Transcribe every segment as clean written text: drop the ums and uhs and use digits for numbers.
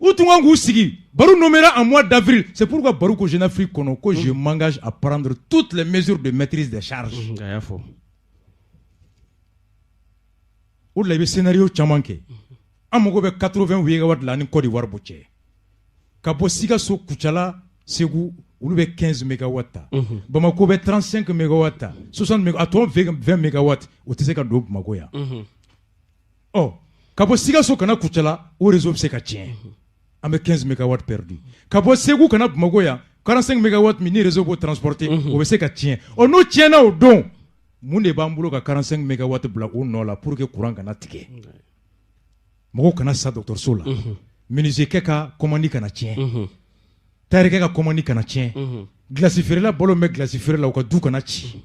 Où tu vas sigi, Barou nommera en mois d'avril. C'est pourquoi Barou que Jeune Afrique que je m'engage à prendre toutes les mesures de maîtrise des charges. Où le scénario chamanke. Amogo be 80 gigawatt la ni Côte d'Ivoire boche. Kabo siga so kuchala segu ulu be 15 megawatts. Bamako be 35 megawatts. 60 megawatts, 20 megawatts. O tise ka do Bamako ya. Oh, kabo siga so kana kuchala o réseau se ka tien. Ame 15 megawatts perdu. Kabo segu kana Bamako ya 45 megawatts mini réseau pour transporter o se ka tien. O no tien na o don. Munde bambulo ka 45 megawatts bla o no la pour que courant kana tike. Moko kana sa docteur Sola. Menuisier ka commandi kana tien. Tare ka commandi kana tien. Glaciférer la bolo me glaciférer la o ka du kana chi.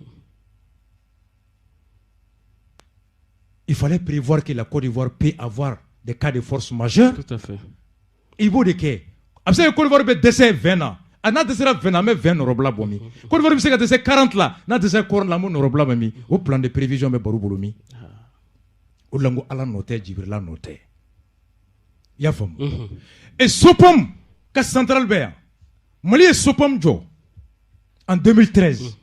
Il fallait prévoir que la Côte d'Ivoire peut avoir des cas de force majeure. Tout à fait. Il faut de que après Côte d'Ivoire peut décès 20 ans. Ana desera 20 ans mais 20 robla bomi. Côte d'Ivoire peut décès 40 là, na décès corn la mon robla bomi. Au plan de prévision me baru bolomi. O lango ala noter Jibril la noter. Ya fam. Et Sopom ka central béa. Mali et Sopom jo en 2013.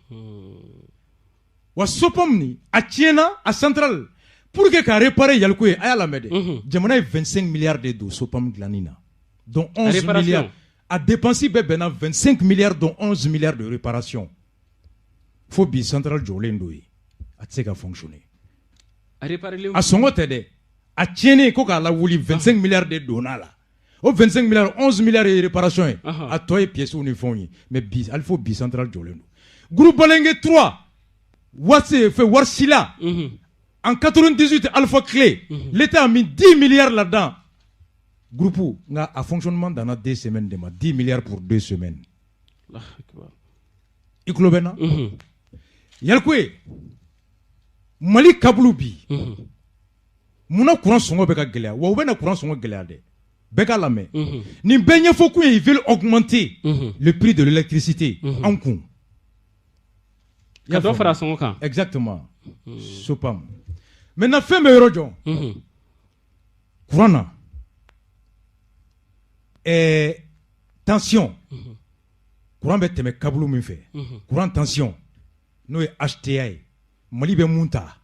Wa Sopom ni a tiena a central pour que ka réparer yalkoy aya la mede. Jamana 25 milliards de do Sopom glanina. Dont 11 milliards a dépensé bena 25 milliards dont 11 milliards de réparation. Faut bi central jo lendoy. A tseka fonctionner. A réparer a songo tede. A tiene ko ka la wuli 25 milliards de dona la. O 25 milliards 11 milliards de réparation a toye pièces uniformes mais bis il faut bi central jolendo. Groupe Balenge 3 Wasse fait Warsila en 98 Alpha Clé l'état a mis 10 milliards là-dedans. Groupe nga a fonctionnement dans 2 semaines de 10 milliards pour 2 semaines. Iklobena Yalkwe Mali Kabloubi Muna courant songo beka gelea wa ubena courant songo gelea de beka lame ni benye foku ils veulent augmenter le prix de l'électricité en coût ya do fara songo kan exactement Sopam maintenant fait me rojo courant tension courant beteme kablu min fait courant tension no est HTA Mali be munta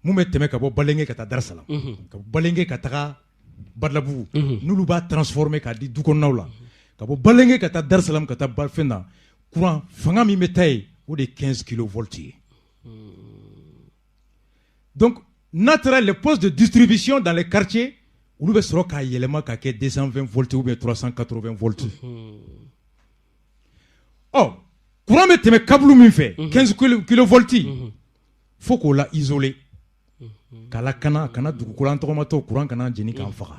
Moume teme kabo balenge kata Dar Salam kabo balenge kata Badlabu nulu ba transformer ka di dukonaw la kabo balenge kata Dar Salam kata balfena courant fanga mi metay ou de 15 kV. Donc naturel les postes de distribution dans les quartiers ou be soro ka yelema ka ke 220 volts ou bien 380 volts. Oh courant me teme kablu mi fait 15 kV. Faut qu'on la isolé. Kala kana dukulan tomato courant kana jeni kan faga.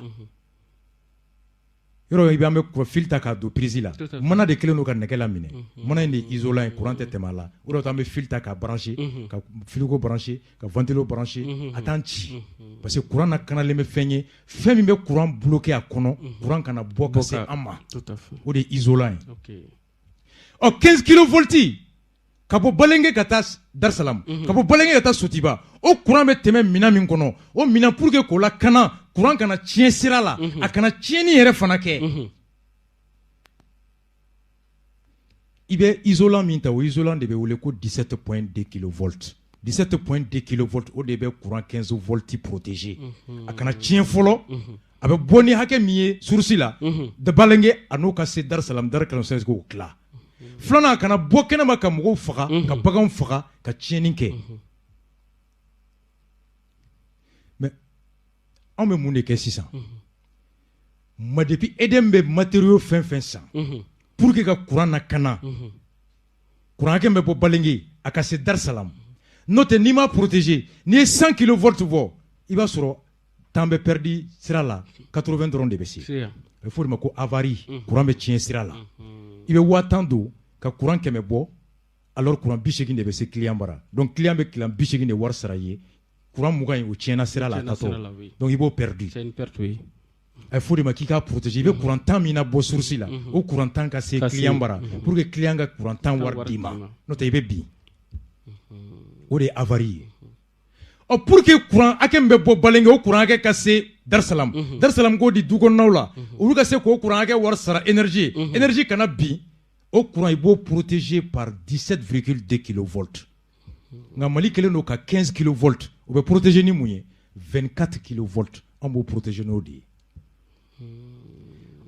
Yoro ibe ambe ko filtre ka do prise la. Mona de kele no ka nekela mine. Mona ni isolant courant tema la. Oro tambe filtre ka brancher, ka frigo brancher, ka ventilo brancher, atanti. Parce que courant na kana le me fenye, femi be courant bloqué à kono, courant kana boka se amma. Tout à fait. O de isolant. OK. Oh 15 kV. Kabo balenge kata Dar Salam kabo balenge kata Sotiba o courant be teme mina min kono o mina pour que ko la kana courant kana tien sira la a kana tieni yere fana ke ibe isolant min ta o isolant de be wole ko 17.2 kV 17.2 kV o de be courant 15 volts protégé a kana tien folo abe boni hake miye sursi la de balenge anoka se Dar Salam Dar Kalam se ko kla Flana kana bokena maka mugo faga ka bagam faga ka tieni ke mais on me mune ke 600 ma depuis edembe matériaux fin ça pour que ka courant na kana courant ke me bo balengi aka se Dar Salam note ni ma protégé ni 100 kV vo il va sur tambe perdu sera là 80 drone de bessi il faut me ko avarie courant be tien sera là il veut attendre que courant keme bo alors courant bichegin de be client bara donc client be client bichegin de war saraye courant mugan ou tiena sera la tato donc il va perdu c'est une perte oui il faut de makika protéger il veut courant temps mina bo source là au courant temps ka se client bara pour que client ga courant temps war dima note ibe bi o de avarie pour que courant ake mbe bo balenge o courant ake kase Dar Salam ko di du konnaw la olu ka se ko courant ake war sara énergie énergie kana bi o courant il beau protégé par 17,2 kV nga Mali kelen no ka 15 kV o be protégé ni mouye 24 kV on beau protéger no di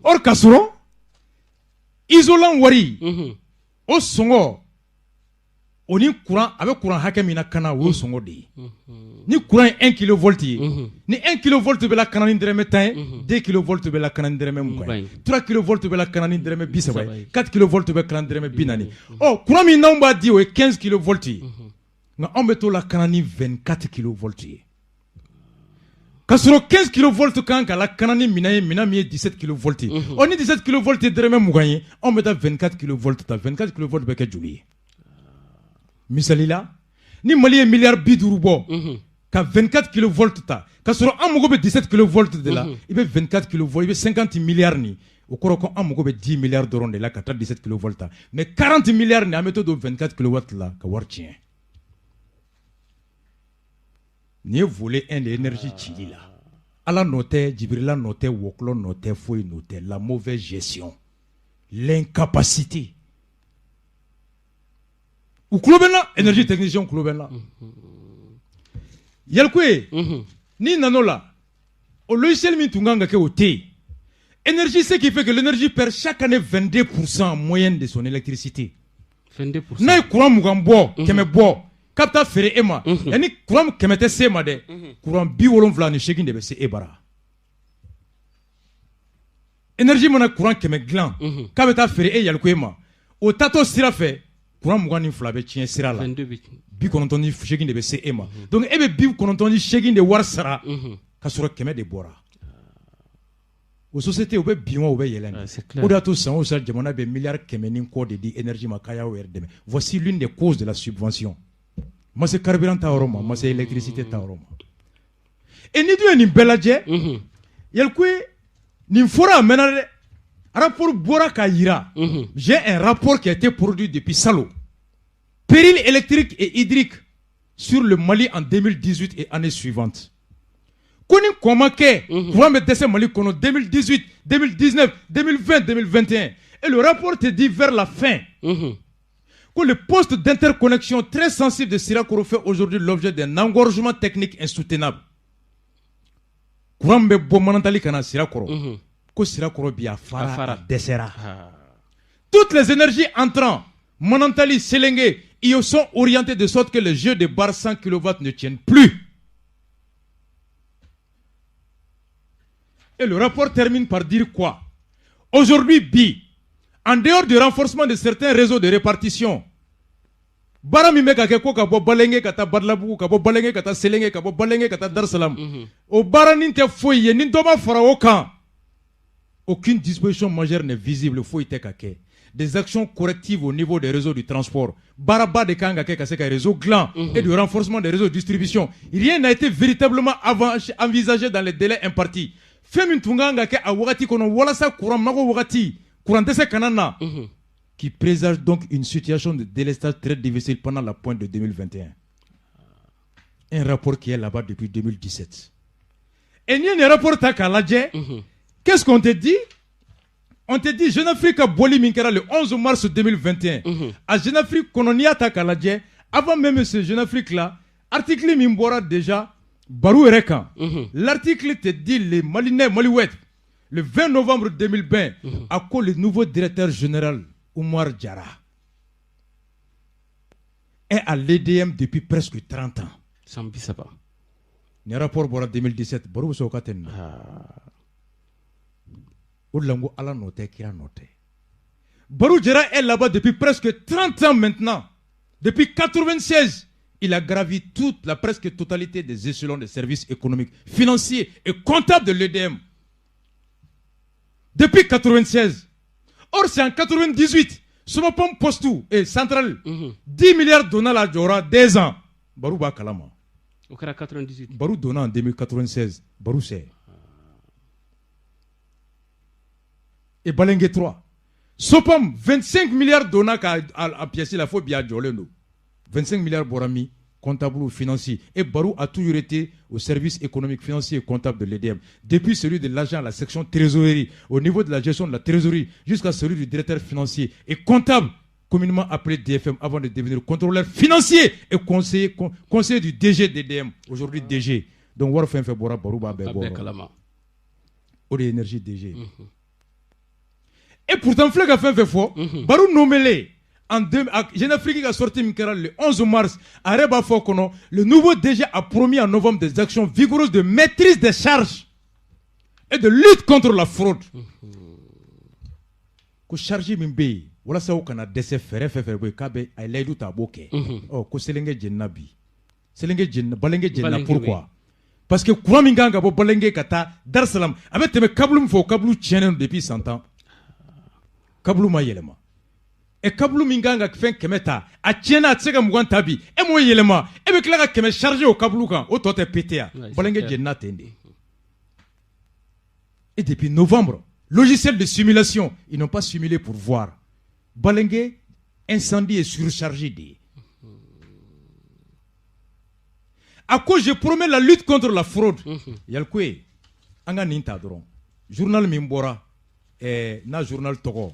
or kasoro isolant wari o songo oni courant avec courant hake mina kana wo songo de ni courant 1 kV ni 1 kV be la kana ni dreme tan 2 kV be la kana ni dreme mukay 3 kV be la kana ni dreme bisabay 4 kV be kana ni dreme binani oh courant mi namba di o 15 kV nga on beto la kana ni 24 kV kasoro 15 kV kan ka la kana ni mina mi 17 kV on ni 17 kV dreme mukay on beta 24 kV ta 24 kV be ke juli misalila ni Mali ye milliard biduru bo ka 24 kV ta kasoro amugo be 17 kV de la ibe 24 kV ibe 50 milliards ni o koro ko amugo be 10 milliards d'euros de la ka 17 kV ta mais 40 milliards ni ameto do 24 kW la ka war tien ni volé un de énergie chili la ala noté Djibrila noté Woklo noté Foy noté la mauvaise gestion l'incapacité ou klobena énergie technicien klobena yalkwe ni nanola au logiciel mi tunganga ke ote énergie ce qui fait que l'énergie perd chaque année 22% en moyenne de son électricité 22% na courant mugambo keme bo kapta fere ema yani courant kemete sema de courant bi wolon vla ni shekin de be se ebara énergie mona courant keme glan kapta fere e yalkwe ma o tato sira fe courant mugani flabe tien sira la bi konontoni shekin de be se ema donc ebe bi konontoni shekin de war sara ka soro keme de bora o société o be biwa o be yelen o da to san o sa jamana be milliard keme ni ko de di énergie makaya o rdm voici l'une des causes de la subvention moi c'est carburant ta oroma moi c'est électricité ta oroma et ni du ni belaje yelkwe ni fora menade rapport Bora Kayira, j'ai un rapport qui a été produit depuis Salo. Péril électrique et hydrique sur le Mali en 2018 et années suivantes. Koni Komake, pour mettre des Mali kono 2018, 2019, 2020, 2021. Et le rapport te dit vers la fin que le poste d'interconnexion très sensible de Sirakoro fait aujourd'hui l'objet d'un engorgement technique insoutenable. Kourambe Bomanantali Kana Sirakoro. Toutes les énergies entrant, Manantali, Selenge, ils sont orientées de sorte que les jeux de barres 100 kW ne tiennent plus. Et le rapport termine par dire quoi? Aujourd'hui, Bi, en dehors du renforcement de certains réseaux de répartition, Barami ka keko ka bo balenge kata badlabu ka bo balenge kata Selenge ka bo balenge kata Dar Salam. O baranin te foye nin doma farawo kan. Aucune disposition majeure n'est visible. Des actions correctives au niveau des réseaux du transport. Baraba de Kangake Kaseka réseau gland et du renforcement des réseaux de distribution. Rien n'a été véritablement envisagé dans les délais impartis. Femin Tungangake a Wagati kono Walasa Kuram Mago Wagati Kurantese Kanana qui présage donc une situation de délestage très difficile pendant la pointe de 2021. Un rapport qui est là-bas depuis 2017. Et il y a un rapport Takaladje. Qu'est-ce qu'on te dit? On te dit Jeune Afrique a Boli Minkera le 11 mars 2021. À Jeune Afrique, Kononia Takaladje, avant même ce Jeune Afrique là, article Mimbora déjà, Barou Rekan. L'article te dit les Malinais Maliouet, le 20 novembre 2020, à quoi le nouveau directeur général Oumar Diarra est à l'EDM depuis presque 30 ans. Sambi Saba. Le rapport Bora 2017, Barou Sokaten. Barou Diarra est là-bas depuis presque 30 ans maintenant. Depuis 1996, il a gravi toute la presque totalité des échelons des services économiques, financiers et comptables de l'EDM. Depuis 1996. Or, c'est en 1998, Somopom Postou et Central, 10 milliards donnés à la Djora, 10 ans. Barou Ba Kalama. Au 98. Barou donna en 2096. Barou c'est. Et Balengue 3. Sopom, 25 milliards donnés à pièce la fois bien Djoleno. 25 milliards Borami, comptable ou financier. Et Barou a toujours été au service économique, financier et comptable de l'EDM. Depuis celui de l'agent à la section trésorerie, au niveau de la gestion de la trésorerie, jusqu'à celui du directeur financier et comptable, communément appelé DFM, avant de devenir contrôleur financier et conseiller du DG d'EDM, aujourd'hui DG. Donc, War fait Bora Barou Babé Bora. Ou l'énergie DG. Et pourtant, Fleg a fait fort. Barou nommé Jeune Afrique a sorti le 11 mars à Reba Fokono. Le nouveau DG a promis en novembre des actions vigoureuses de maîtrise des charges et de lutte contre la fraude. Ko charge min be wala sa o kana dese fere boy kabe ay laydu ta boke. Oh ko selenge jenna bi. Selenge jenna balenge jenna pourquoi? Parce que courant min ganga bo balenge kata Dar Salam avec teme kablum fo kablu tienen depuis 100 ans. Kablu ma yelema. Et kablu minganga fen kemeta a tiena a tsega mugan tabi e mo yelema e be kla ka keme charger au kablu kan o tote PTA balenge jenna tende. Et depuis novembre, logiciel de simulation, ils n'ont pas simulé pour voir. Balenge incendie et surchargé de. À cause je promets la lutte contre la fraude. Yalkwe anga ninta doron. Journal Mimbora na journal Togo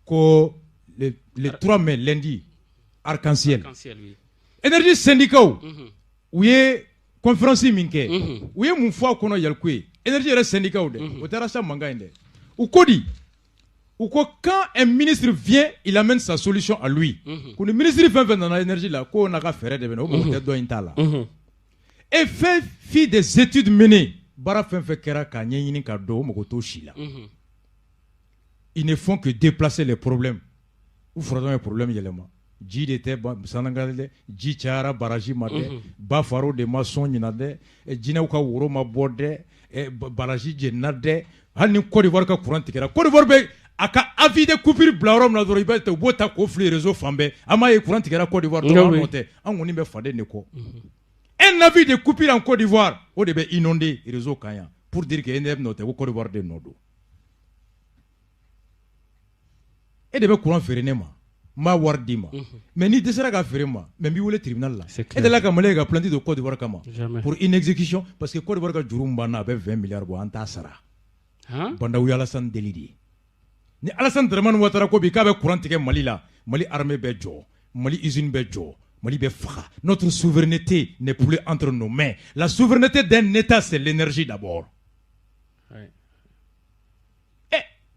ko le 3 mai lundi arc-en-ciel. Oui. Énergie syndicat où est conférence minke où est mon foi kono yalkwe énergie est syndicat ou de au terrasse manga inde ou kodi ou quand un ministre vient il amène sa solution à lui quand le ministre vient dans l'énergie là ko na ka faire de beno mo te do intala et fait des études menées bara fait kera ka nyini ka do mo ko to shila ils ne font que déplacer les problèmes ou frodon les problèmes yelema ji de te sanangale ji chara baraji made ba faro de maçon nyinade jina ka woro ma bode baraji jenade hani Côte d'Ivoire ka courant tikera Côte d'Ivoire be aka avis de coupure blarom na doro ibete bota ko flé réseau fambe ama e courant tikera Côte d'Ivoire to note an woni be fade ne ko un avis de coupure en Côte d'Ivoire o de be inondé réseau kanya pour dire que NF note ko Côte d'Ivoire de nodo et de be courant ferenema ma wardima mais ni desera ka ferema mais mi wole tribunal là et de la ka male ka planté de Côte d'Ivoire kama pour inexécution parce que Côte d'Ivoire ka jurumba na be 20 milliards bo anta sara banda wu Alassane Delidi ni Alassane Dramane Ouattara ko bi ka be courant tike Mali la Mali armée be jo Mali usine be jo Mali be faga notre souveraineté n'est plus entre nos mains la souveraineté d'un état c'est l'énergie d'abord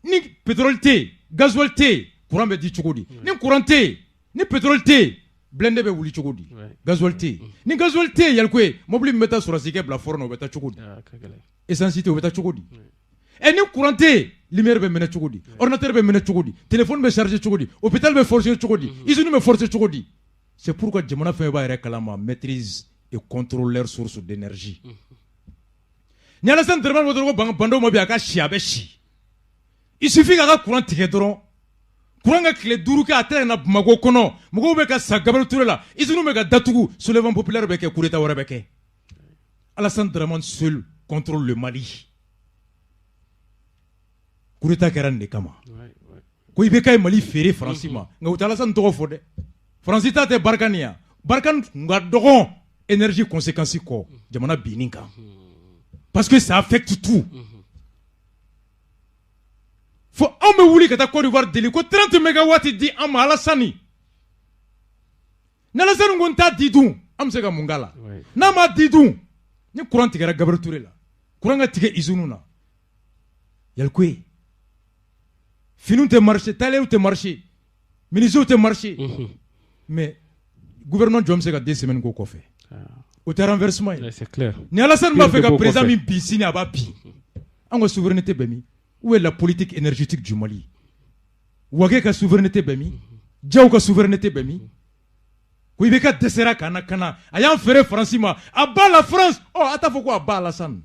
ni pétrole té gasoil té courant be di chogodi ni courant té ni pétrole té blende be wuli chogodi gasoil té ni gasoil té yalkwe mobili meta sur asike bla forno beta chogodi essence té beta chogodi et ni courant té lumière be mena chogodi ordinateur be mena chogodi téléphone be charger chogodi hôpital be forcer chogodi usine be forcer chogodi c'est pourquoi jamana fe ba reklama maîtrise et contrôle leur source d'énergie ni Alassane Dramane Ouattara bando mo bi aka shiabe shi il suffit que courant tike doron courant ka kile duru ka atena na mago kono mugo be ka Gabriel Touré la izunu be ka datugu soulèvement populaire be ke coup d'état wara be ke Alassane Dramane seul contrôle le Mali coup d'état kerande kama ko ibe kay Mali féré francima nga utala san to fo de francita te barkania barkan nga dogon énergie conséquence ko jamana bininka parce que ça affecte tout faut on me wuli kata Côte d'Ivoire deli ko 30 mégawatts di am Alassane na Alassane ngonta didun am se ka mungala na ma didun ni courant tigara Gabriel Touré la courant ga tige izunu na yalkwe finu te marché talé te marché ministre te marché mais gouvernement Jom se ka 2 semaines ko fait au renversement c'est clair ni Alassane m'a fait ka président mi piscine aba pi en souveraineté bemi. Où est la politique énergétique du Mali? Ouage ka souveraineté bemi, Djaou ka souveraineté bemi. Kouibeka desera kana kana. Ayant feré Francima, abat la France. Oh, attends faut quoi abat Alassane?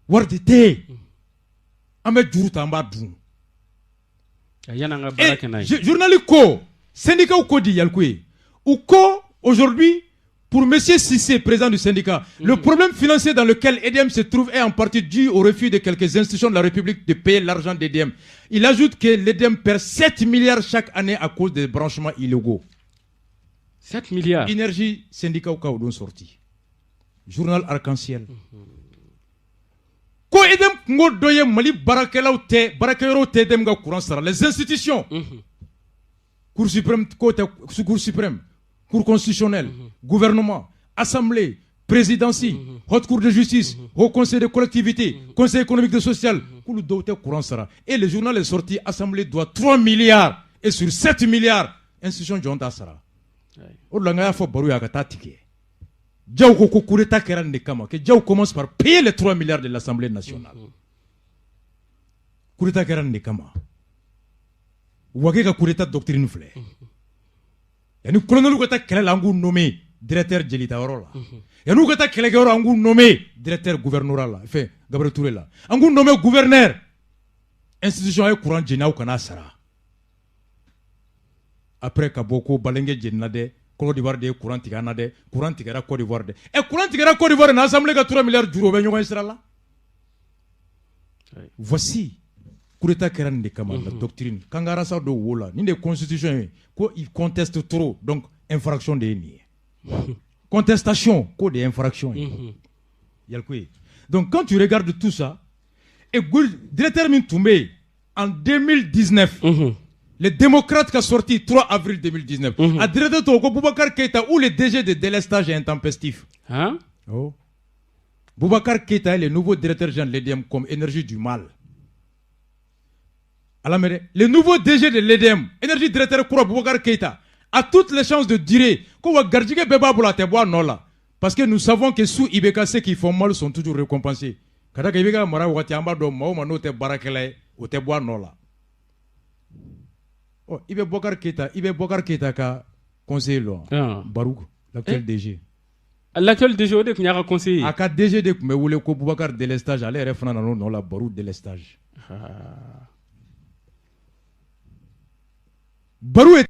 Wardete. Ahmed Djourou tamba dou. Journaliste ko, syndicat ou ko di yalkwe. Ou ko aujourd'hui pour M. Sissé, président du syndicat, le problème financier dans lequel EDM se trouve est en partie dû au refus de quelques institutions de la République de payer l'argent d'EDM. Il ajoute que l'EDM perd 7 milliards chaque année à cause des branchements illégaux. 7 milliards. Énergie syndicat ka odon sorti. Journal Arc-en-Ciel. Ko edem ngo doye Mali barakelaw te barakero te dem ga courant sara les institutions. Cour suprême, Cour suprême, Cour constitutionnelle, gouvernement, assemblée, présidence, haute cour de justice, haut conseil de collectivité, conseil économique et social, et le journal est sorti, assemblée doit 3 milliards, et sur 7 milliards, institution John Tassara. Au-delà, il faut barouiller à Katake. Djaou Koko Koureta Keran de Kama, que Djaou commence par payer les 3 milliards de l'Assemblée nationale. Koureta Keran de Kama. Ouagé ka Koureta doctrine flé. Et nous colonel Kota Kela Langou nommé directeur Djelita Orola. Et nous Kota Kelegoro Angou nommé directeur gouvernoral là. Enfin, Gabriel Touré là. Angou nommé gouverneur. Institution est courant Djenao Kanasara. Après Kaboko, Balenge Djenade, Côte d'Ivoire de courant Tiganade, courant Tigara Côte d'Ivoire de. Et courant Tigara Côte d'Ivoire n'a assemblé que 3 milliards d'euros. Voici. Koureta Keran de Kama, la doctrine. Kangara sa do wola, ni de constitution, quoi il conteste trop, donc infraction de ni. Contestation, quoi de infraction. Donc quand tu regardes tout ça, et directeur Mintoumé, en 2019, les démocrates qui ont sorti 3 avril 2019, à directeur Togo Boubacar Keïta ou le DG de délestage intempestif. Hein? Oh. Boubacar Keïta est le nouveau directeur général de l'EDM comme énergie du mal. Le nouveau DG de l'EDM, énergie directeur Koura Boubacar Keïta, a toutes les chances de dire qu'on Gardjige Beba Boula Teboa Nola. Parce que nous savons que sous Ibeka, ceux qui font mal sont toujours récompensés. Kadaka Ibeka Mara Watiamba do Maoma te Barakele ou Teboa Nola. Oh, Ibe Bokar Keïta ka conseiller loin. Barouk, l'actuel DG. L'actuel DG de Knyara conseiller. Aka DG de Kmewoule ko Boubacar délestage, allez refna non la Barouk délestage. Barou est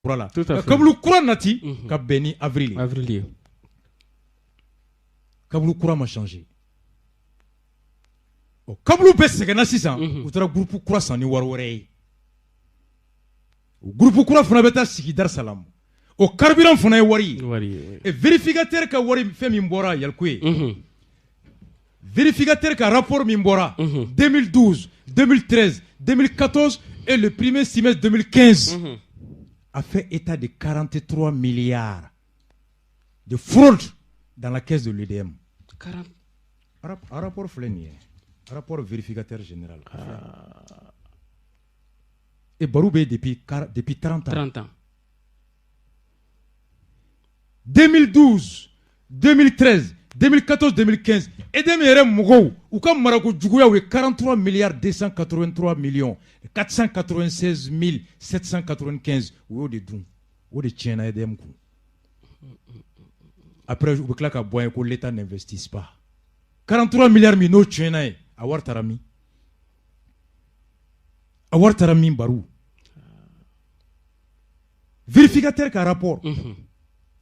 voilà. Comme le courant nati, Cap Beni avril. Comme le courant m'a changé. Comme le pèse que nasi san, ou tra groupe croissant ni warore. Groupe courant fona beta siki Dar Salam. Au carburant fona wari. Et vérificateur ka wari fait mimbora yalkwe. Vérificateur ka rapport mimbora 2012, 2013, 2014 et le premier semestre 2015 a fait état de 43 milliards de fraude dans la caisse de l'EDM. Un rapport flénier, un rapport vérificateur général. Et Baroubé depuis 30 ans. 30 ans. 2012, 2013, 2014, 2015. EDM et Mougo, ou comme Marago Djougouya, 43 milliards 283 millions, 496 795. Ou de Doum, ou de Tchèna EDM. Après, je vous claque à boire que l'État n'investisse pas. 43 milliards mino Tchèna, à Wartarami. À Wartarami Barou. Vérificateur qu'a rapport.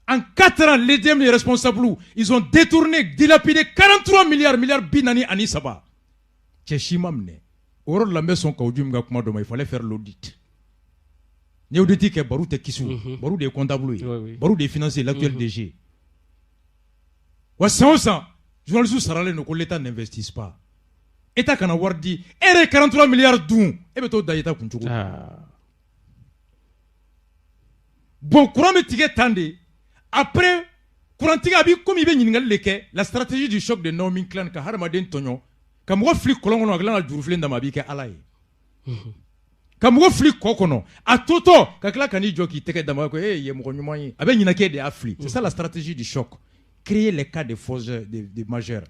En 4 ans, les DM responsables, ils ont détourné, dilapidé 43 milliards binani ani saba. Tchèchimamne. Au la maison Kaudjum Gakmadoma, il fallait faire l'audit. N'y a audit que Barou te Kissou, Barou des comptables, Barou des financiers, l'actuel DG. Wa 100, journalistes sarale no l'État n'investisse pas. État kana wardi, ere 43 milliards d'où? Et beto d'État kunchuko. Bon, courant me ticket tande. Après, Kourantiga a comme il veut la stratégie du choc de Naomi Clan, car Haramaden Tonyo, comme moi flic colon à glan Djourflin dans ma bique alaï. Comme moi flic cocono, à Toto, Kakla Kani Joki, Teke Damako, et Yemronyoy, avec une de affli. C'est ça la stratégie du choc. Créer les cas de force de majeurs.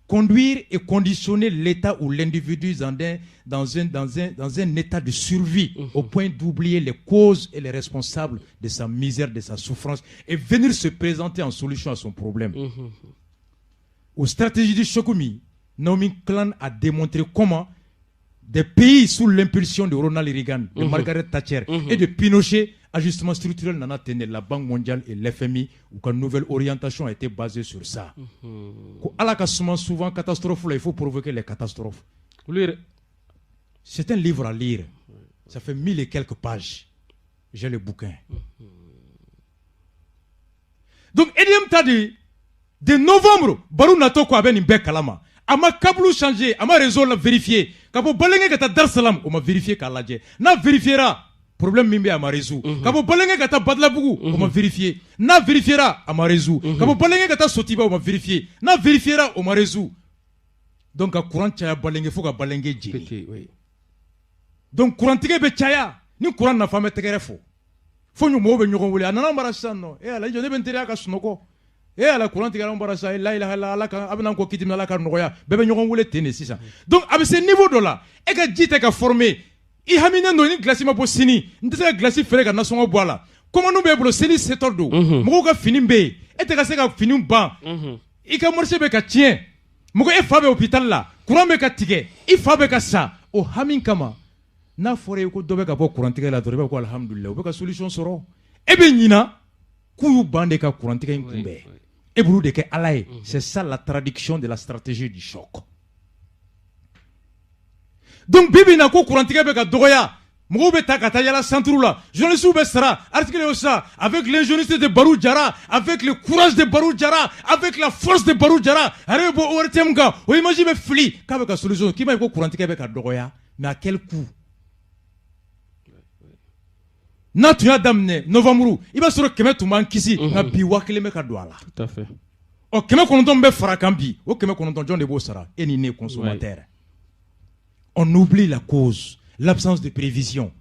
Conduire et conditionner l'État ou l'individu dans un état de survie au point d'oublier les causes et les responsables de sa misère, de sa souffrance et venir se présenter en solution à son problème. Aux stratégies du Chokoumi, Naomi Klein a démontré comment des pays sous l'impulsion de Ronald Reagan, de Margaret Thatcher et de Pinochet, ajustement structurel n'en a tenu la Banque mondiale et l'FMI, où une nouvelle orientation a été basée sur ça. Souvent, catastrophe, il faut provoquer les catastrophes. C'est un livre à lire. Ça fait 1000 et quelques pages. J'ai le bouquin. Donc EDM t'a dit de novembre Barou nato ko aben imbe kalama ama kablu changer ama réseau la vérifier kabo balenge kata Dar Salam on m'a vérifier kalaje na vérifiera problème mimbe ama résout kabo balenge kata Badlabougou on m'a vérifier na vérifiera ama résout kabo balenge kata Sotiba on m'a vérifier na vérifiera on m'a résout donc a courant chaya balenge faut ka balenge jini oui. Donc courant tige be chaya ni courant na femme tegere fo ñu mo be ñogon wuli anana mbarasa no e ala jode ben tere ka sunoko e ala courant tige la mbarasa la ilaha illa allah ka abna ko kitim la ka noya bebe ñogon wuli tene sisa donc avec ce niveau de là e ka jite ka former I hamina no ni glace ma bo sini ndese ka glace fere ka nasongo boala comment nous be bolo seli setordo mo ka fini be e te ka se ka fini ban I ka marché be ka tien mo ko e fa be hôpital la courant be ka tige I fa be ka sa o hamin kama n'a fɔra ko dɔ bɛ ka bɔ kurantigɛ la dɔrɔn i b'a ko alhamdulilayi u bɛ ka solution sɔrɔ e bɛ ɲina k'u y'u ban de ka kurantigɛ in kunbɛn e b'olu de kɛ ala ye c'est ça la traduction de la stratégie du choc donc bibi na ko kurantigɛ bɛ ka dɔgɔya mɔgɔw bɛ ta ka taa yala centre la journalistes bɛ sara article y'o sa avec l'ingéniosité de Barou Diarra avec le courage de Barou Diarra avec la force de Barou Diarra ale bɛ bɔ ORTM kan o image bɛ fili k'a bɛ ka solution k'i ma ye ko kurantigɛ bɛ ka dɔgɔya mais à quel coût n'a tun y'a daminɛ novembre I b'a sɔrɔ 100 tun b'an kisi nka bi 1000 bɛ ka don a la. Tout à fait. Ɔ 900 bɛ fara kan bi o 900 jɔn de b'o sara e ni ne consommateur. On oublie la cause, l'absence de prévision.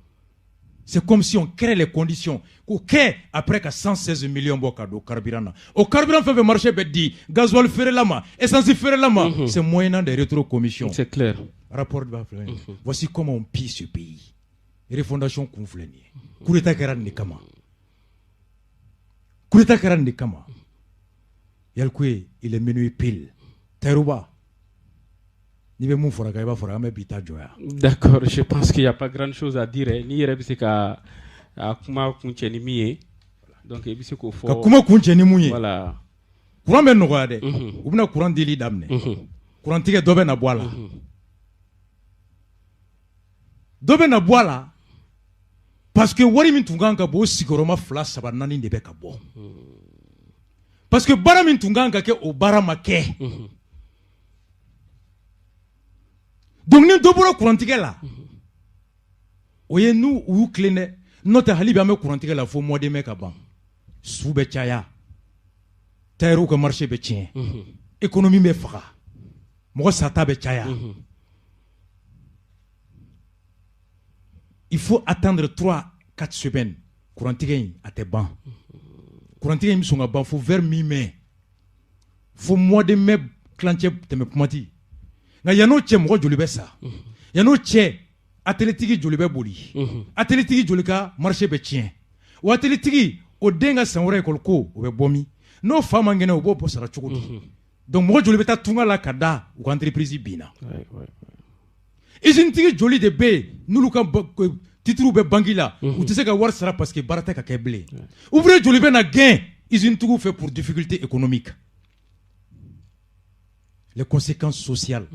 C'est comme si on crée les conditions qu'au quai après que 116 millions bɔ ka don carburant na. O carburant fɛn fɛn marché bɛ di gasoil feere la ma essence feere la ma c'est moyennant des rétrocommissions. C'est clair. Rapport de Bafle. Voici comment on pille ce pays. Refondation kun filɛ nin ye. Coup d'état kɛra nin de kama. Coup d'état kɛra nin de kama. Yalikoye il est minuit pile. Taïrouba. Ni bɛ mun fɔra kan I b'a fɔra an bɛ bi ta jɔya. D'accord, je pense qu'il y a pas grand chose à dire. Ni yɛrɛ bɛ se ka a kuma kuncɛ ni min ye. Donc I bɛ se k'o fɔ. Ka kuma kuncɛ ni mun ye. Voilà. Courant bɛ nɔgɔya dɛ. U bɛna courant dili daminɛ. Courant tigɛ dɔ bɛ na bɔ a la. Dɔ bɛ na bɔ a la. Parce que wari min tun kan ka bɔ o sigiyɔrɔma 2, 3, 4 de bɛ ka bɔ. Parce que baara min tun kan ka kɛ o baara ma kɛ. Donc ni dɔ bɔra kurantigɛ la o ye n'u y'u tilen dɛ n'o tɛ hali bi an bɛ kurantigɛ la fo mois de mai ka ban su bɛ caya tailleur ka marché bɛ tiɲɛ économie bɛ faga mɔgɔ sata bɛ caya. Il faut attendre 3-4 semaines. Courantigɛ in a tɛ ban. Courantigɛ in bɛ sɔn ka ban fo vers mi-mai. Fo mois de mai kilancɛ tɛmɛ kumati. Nka yan'o cɛ mɔgɔ joli bɛ sa. Yan'o cɛ atelier joli bɛ boli. Atelier joli ka marché bɛ tiɲɛ. O atelier o den ka san wɛrɛ école ko o bɛ bɔ min. N'o fa man kɛnɛ o b'o bɔ sara cogo di. Donc mɔgɔ joli bɛ taa tunga la ka da u ka entreprise binna. Usine tigi joli de bɛ yen n'olu ka titre bɛ banque la u tɛ se ka wari sara parce que baara tɛ ka kɛ bilen. Ouvrier joli bɛ na gain usine tigiw fɛ pour difficulté économique. Les conséquences sociales.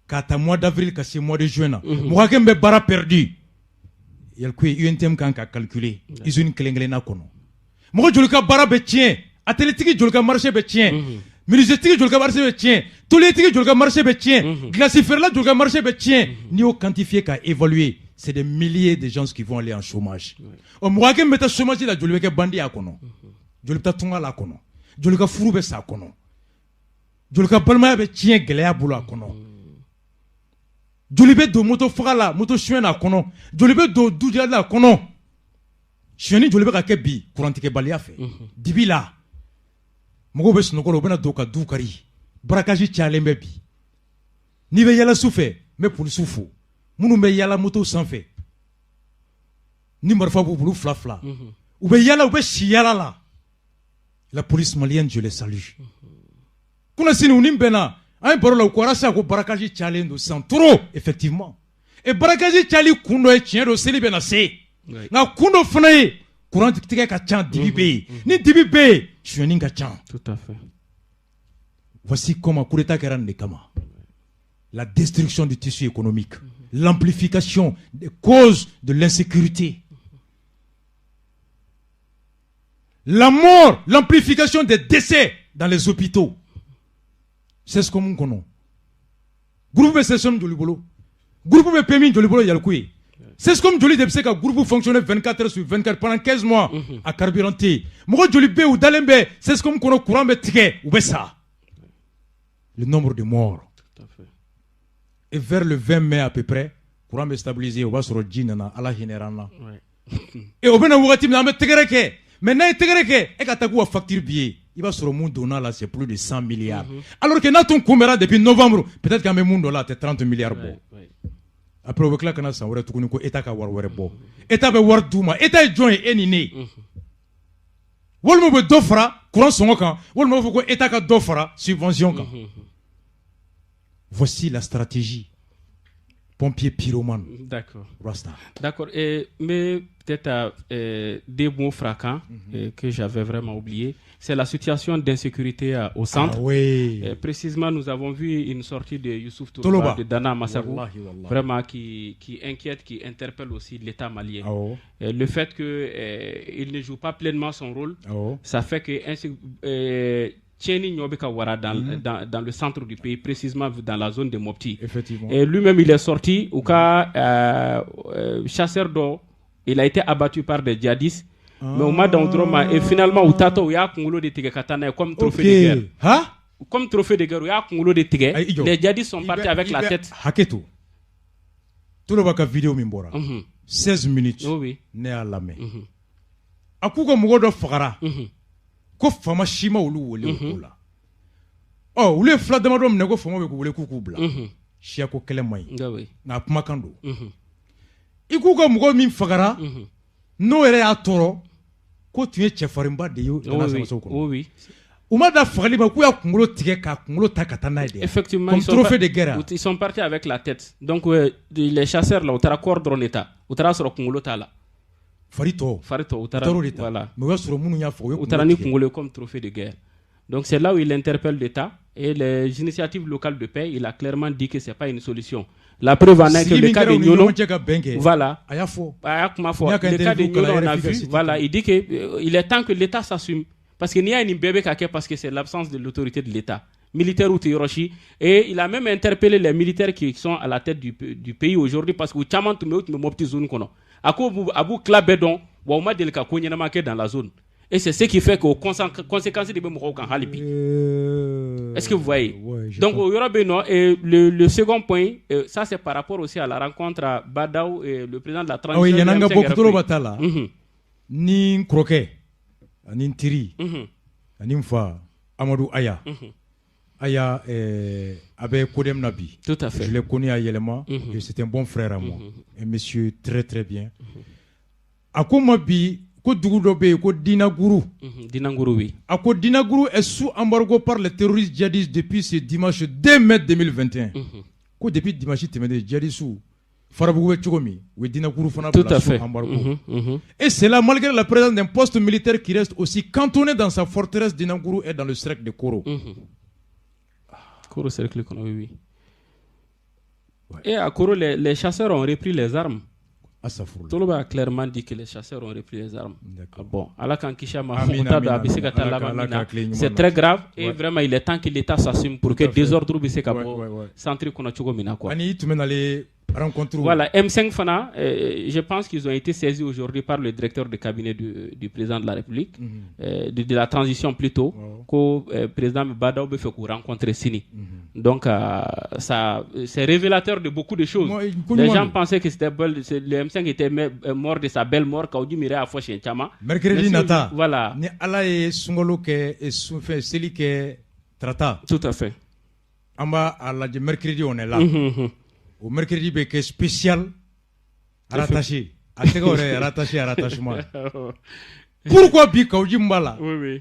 K'a ta mois d'avril ka se mois de juin na mɔgɔ hakɛ min bɛ baara perdu yalikoye UNTM kan ka calculer usine kelen kelenna kɔnɔ. Mɔgɔ joli ka baara bɛ tiɲɛ atelier tigi joli ka marché bɛ tiɲɛ. Menuisier tigi joli ka marché bɛ tiɲɛ tôlier tigi joli ka marché bɛ tiɲɛ glace feerela joli ka marché bɛ tiɲɛ n'i y'o quantifier ka évaluer c'est des milliers de gens qui vont aller en chômage. Ɔ mɔgɔ hakɛ min bɛ taa chômage la joli bɛ kɛ bandi a kɔnɔ joli bɛ taa tunga la a kɔnɔ joli ka furu bɛ sa a kɔnɔ joli ka balimaya bɛ tiɲɛ gɛlɛya bolo a kɔnɔ joli bɛ don moto faga la moto suɲɛ na a kɔnɔ joli bɛ don dujali la a kɔnɔ suɲɛni joli bɛ ka kɛ bi kurantigɛbaliya fɛ dibi la. Mɔgɔw bɛ sunɔgɔ la u bɛna don ka du kari braquage cayalen bɛ bi n'i bɛ yala su fɛ n bɛ polisiw fo minnu bɛ yala moto sanfɛ ni marifa b'u bolo 2-2 u bɛ yala u bɛ si yala la la police malienne je les salue. Kuna sini u ni bɛnna an ye baro la u ko arasa ko braquage cayalen don san trop effectivement et braquage cayali kun dɔ ye tiɲɛ don seli bɛ na se nka kun dɔ fana ye courant tigɛ ka ca dibi bɛ yen ni dibi bɛ yen suɲɛni ka ca. Tout à fait. Voici comment coup d'état kɛra nin de kama. La destruction du tissu économique, l'amplification des causes de l'insécurité, La mort, l'amplification des décès dans les hôpitaux. C'est ce qu'on connaît. Groupe session de l'Ibolo. Groupe de PMI de l'Ibolo Yalkoui. C'est ce comme Joli Debseka, groupe fonctionnait 24 heures sur 24 pendant 15 mois à carburanté. Moi, Joli B ou Dalembe, c'est ce comme qu'on courant mais ticket ou ça. Le nombre de morts. Tout à fait. Et vers le 20 mai à peu près, courant est stabilisé, on va sur le djinana, à la générale. Et au bénin, on va dire, mais tegereke. Maintenant, tegereke, et quand tu as facture billet, il va sur le monde donnant là, c'est plus de 100 milliards. Alors que dans ton coméra depuis novembre, peut-être qu'à même monde là, c'est 30 milliards. Après, on va claquer dans ça, on va tout connaître l'État qui a war bon. État be war douma, État est joint et niné. Walmo be d'offra, courant son camp, Walmo faut que État ka d'offra, subvention camp. Voici la stratégie. Pompier pyromane. D'accord. Rasta. D'accord. Mais peut-être des mots frappants que j'avais vraiment oubliés. C'est la situation d'insécurité au centre. Ah oui. Précisément, nous avons vu une sortie de Youssouf Tourouba, de Dana Massagou, vraiment qui inquiète, qui interpelle aussi l'État malien. Ah oh. Le fait qu'il ne joue pas pleinement son rôle, ça fait que Tcheni Nyobeka Wara dans le centre du pays, précisément dans la zone de Mopti. Effectivement. Et lui-même, il est sorti au cas chasseur d'eau. Il a été abattu par des djihadistes. Mais au Madandroma, et finalement, au Tato, il y a un de Tigre Katana comme trophée de guerre. Hein? Comme trophée de guerre, il y a un de Tigre. Les djihadistes sont partis avec la tête. Haketo. Tout le monde a vidéo Mimbora. 16 minutes. Oh oui. Né à la main. Akuga Mugodo Fara. Ko fama shima olu wole ola. Oh, ule fla demado mnego fama be ko wole kuku bla. Shia ko kele mai. Na kuma kando. Ikuga mugo min fagara. No ere a toro ko tu ye chefarimba de yo dans sa soko. Oui. Uma da fagali ba ku ya kungulo tige ka kungulo takata na ide. Effectivement, comme trophée de guerre. Ils sont partis avec la tête. Donc les chasseurs là, utara cordon état. Utara soro kungulo tala. Farito utara voilà. Mais wa soro munu ya fo yo. Utara ni kungulo comme trophée de guerre. Donc c'est là où il interpelle l'État et les initiatives locales de paix, il a clairement dit que c'est pas une solution. La preuve en est que le cas de Nyolo, voilà, le cas de Nyolo, on a vu, voilà, il dit que il est temps que l'État s'assume. Parce qu'il n'y a une bébé kake parce que c'est l'absence de l'autorité de l'État. Militaire ou Hiroshi. Et il a même interpellé les militaires qui sont à la tête du pays aujourd'hui parce que Chaman Tumeut me mopti zone kono. Abu Klabedon, Wauma Delka Konyanamake dans la zone. Et c'est ce qui fait qu'aux conséquences de Bemouroukan Halibi. Est-ce que vous voyez? Donc, au Yorabeno, le second point, ça c'est par rapport aussi à la rencontre à Badaou et le président de la transition. Oui, il y en a beaucoup de batala. Ni Kroke, ni Tiri, ni Mfa, Amadou Aya. Aya avec Kodem Nabi. Tout à fait. Je l'ai connu à Yelema et c'est un bon frère à moi. Un monsieur très très bien. Akomabi. Ko Dougoudobe, ko Dinagourou. Dinagourou, oui. Ako Dinagourou est sous embargo par les terroristes djihadistes depuis ce dimanche 2 mai 2021. Ko depuis dimanche, les djihadistes sous Farabougou Tchogomi, ou Dinagourou Fana sous embargo. Et c'est là, malgré la présence d'un poste militaire qui reste aussi cantonné dans sa forteresse, Dinagourou est dans le cercle de Koro. Koro cercle, oui. Et à Koro, les chasseurs ont repris les armes. Toloba a clairement dit que les chasseurs ont repris les armes. Bon, c'est très grave et vraiment il est temps que l'État s'assume pour que désordre puisse centrer Konachogo Minako. Voilà, M5 Fana, je pense qu'ils ont été saisis aujourd'hui par le directeur de cabinet du président de la République, de la transition plutôt, qu'au président Badaou Befekou rencontrer Sini. Donc, ça, c'est révélateur de beaucoup de choses. Les gens pensaient que c'était le M5 était mort de sa belle mort, quand on dit Mireille à Foché Chama. Mercredi Nata. Voilà. Ni Allah et Sungolo ke et Seli ke Trata. Tout à fait. Amba Allah de mercredi on est là. Au mercredi que spécial rattaché. Rattaché à rattachement. Pourquoi bi Kaouji Mbala? Oui.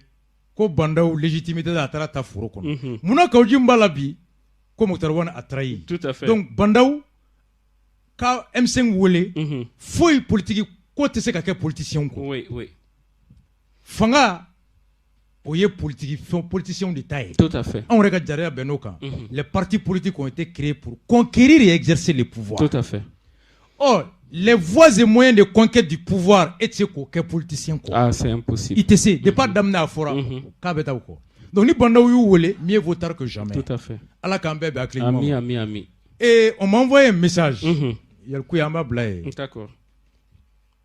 Ko Bandao légitimité de la Trata Furoko. Mouna Kaouji Mbala bi. Comme Moutarouane a trahi. Tout à fait. Donc, Bandao, quand M5 Wole, faut y politique, côté c'est qu'un politicien. Oui. Fanga, oye politicien de taille. Tout à fait. On regarde derrière Benoka. Les partis politiques ont été créés pour conquérir et exercer le pouvoir. Tout à fait. Oh, les voies et moyens de conquête du pouvoir et c'est quoi politicien quoi. Ah, c'est impossible. Il te sait, de pas d'amener à fora. Donc, ni bandao you wole, mieux vaut tard que jamais. Tout à fait. Allah kambe be akli. Ami. Et on m'a envoyé un message. Il y a le coup yamba blaye. D'accord.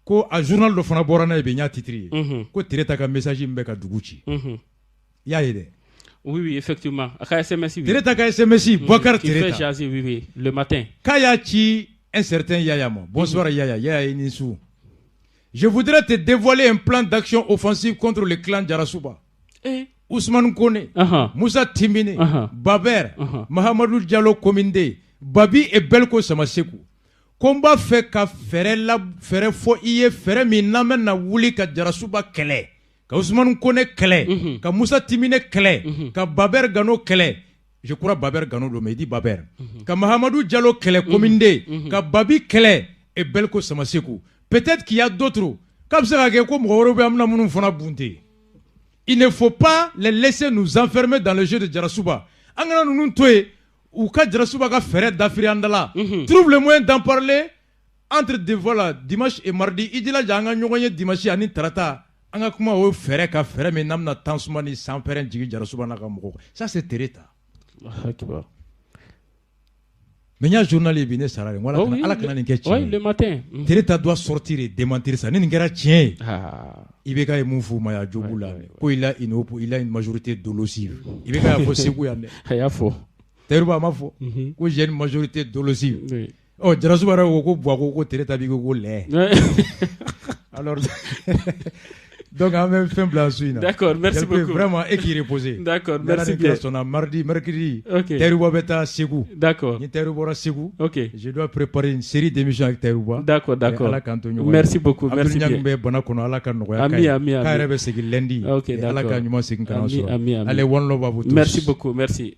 Ko a journal de fana borana e be nya titri. Ko tireta ka message mbe ka duguchi. Ya yede. Oui, effectivement. Aka SMS. Tireta ka SMS Bokar Tireta. Il fait jaser, oui, le matin. Kaya chi un certain Yayamo. Bonsoir Yaya Inisu. Je voudrais te dévoiler un plan d'action offensif contre le clan Jarasuba. Ousmane Kone, Moussa Timine, Baber, Mahamadou Diallo Kominde, Babi et Belko Samasekou. Combat fait ka fere fo iye fere mi namen na wuli ka Jarasuba kele, ka Ousmane Kone kele, ka Moussa Timine kele, ka Baber Gano kele. Je crois Baber Gano le dit Baber. Ka Mahamadou Diallo kele Kominde, ka Babi kele et Belko Samasekou. Peut-être qu'il y a d'autres. Comme ça, il ne faut pas les laisser nous enfermer dans le jeu de Jarasuba. Trouve le moyen d'en parler entre voilà, dimanche et mardi. Il dit là, dimanche et Tarata. Ça, c'est Tereta. Mais il y a un journal qui vient de oui, le matin. Tereta doit sortir et démentir ça. Il y a une majorité dolosive. Il y a une majorité dolosive. Oh, Jarasuba ko Tereta bigo le. Alors donc, en même fin blanc. D'accord, merci beaucoup. Vraiment, et qui reposer. D'accord, merci bien. Mardi, mercredi, Teruba beta Segou. D'accord. Teruba Segou. Ok. Je dois préparer une série d'émissions avec Teruba. D'accord. Merci beaucoup. Merci bien. Ami. Ok, d'accord. Allez, one love à vous tous. Merci beaucoup, merci.